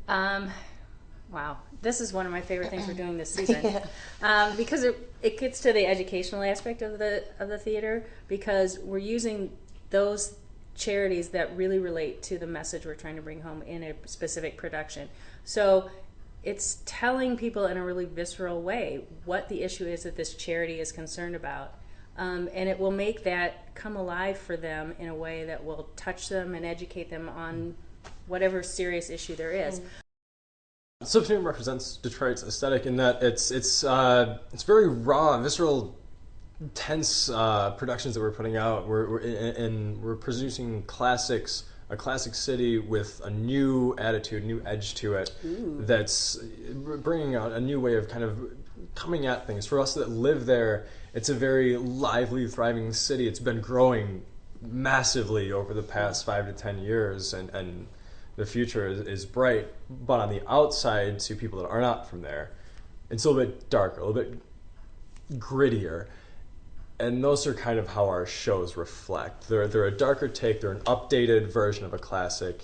Um, wow, this is one of my favorite things we're doing this season, because it gets to the educational aspect of the theater, because we're using those charities that really relate to the message we're trying to bring home in a specific production. So it's telling people in a really visceral way what the issue is that this charity is concerned about. And it will make that come alive for them in a way that will touch them and educate them on whatever serious issue there is. Slipstream represents Detroit's aesthetic in that it's very raw, visceral, tense productions that we're putting out. We're producing classics, a classic city with a new attitude, new edge to it. Ooh. That's bringing out a new way of kind of coming at things. For us that live there, it's a very lively, thriving city. It's been growing massively over the past 5 to 10 years, and the future is bright. But on the outside, to people that are not from there, it's a little bit darker, a little bit grittier. And those are kind of how our shows reflect. They're a darker take. They're an updated version of a classic,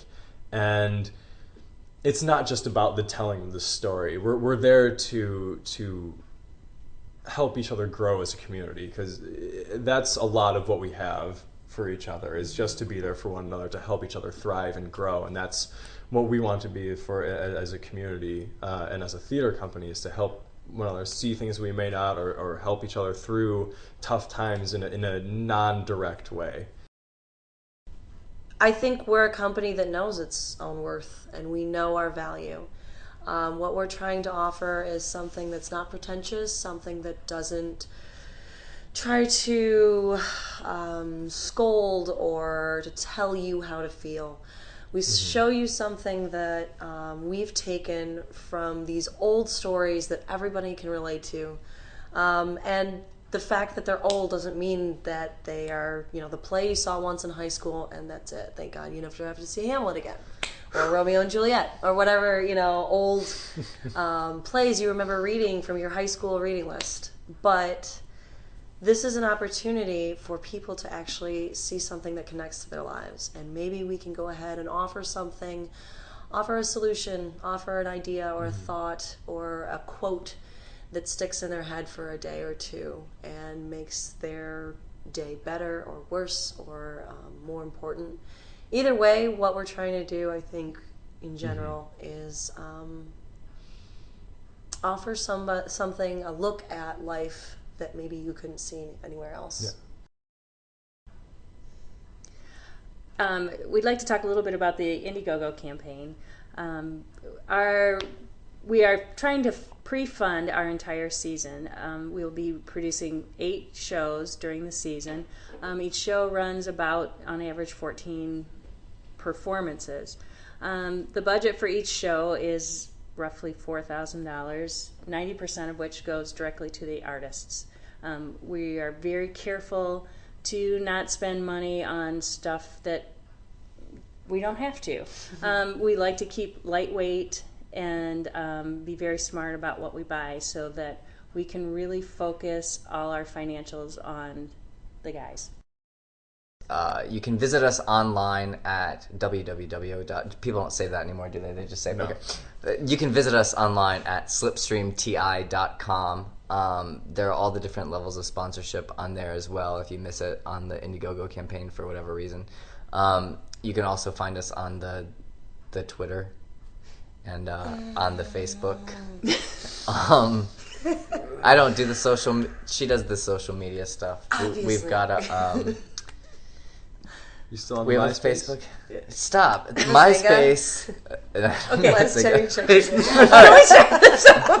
and it's not just about the telling of the story. We're there to help each other grow as a community, because that's a lot of what we have for each other, is just to be there for one another, to help each other thrive and grow. And that's what we want to be for as a community and as a theater company, is to help one another see things we may not, or help each other through tough times in a non-direct way. I think we're a company that knows its own worth, and we know our value. What we're trying to offer is something that's not pretentious, something that doesn't try to scold or to tell you how to feel. We show you something that we've taken from these old stories that everybody can relate to. And the fact that they're old doesn't mean that they are, the play you saw once in high school and that's it. Thank God you never have to see Hamlet again, or Romeo and Juliet, or whatever, old plays you remember reading from your high school reading list. But this is an opportunity for people to actually see something that connects to their lives. And maybe we can go ahead and offer something, offer a solution, offer an idea or a thought or a quote that sticks in their head for a day or two and makes their day better or worse or more important. Either way, what we're trying to do, I think, in general, is offer something, a look at life that maybe you couldn't see anywhere else. Yeah. We'd like to talk a little bit about the Indiegogo campaign. We are trying to pre-fund our entire season. We'll be producing 8 shows during the season. Each show runs about, on average, 14 performances. The budget for each show is roughly $4,000, 90% of which goes directly to the artists. We are very careful to not spend money on stuff that we don't have to. We like to keep lightweight and be very smart about what we buy, so that we can really focus all our financials on the guys. You can visit us online at www. People don't say that anymore, do they? They just say, no. Okay. You can visit us online at slipstreamti.com. There are all the different levels of sponsorship on there as well, if you miss it on the Indiegogo campaign for whatever reason. You can also find us on the Twitter and on the Facebook. I don't do the social... She does the social media stuff. We've got a... You still on we have a MySpace? Facebook? Yeah. Stop. MySpace. Okay, let's check.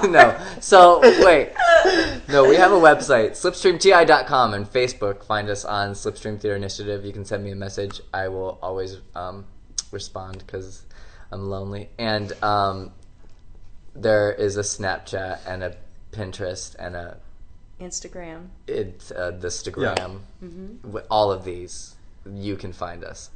No. So, wait. No, we have a website, slipstreamti.com, and Facebook. Find us on Slipstream Theater Initiative. You can send me a message. I will always respond because I'm lonely. And there is a Snapchat and a Pinterest and a... Instagram. The Instagram. Yeah. All of these. You can find us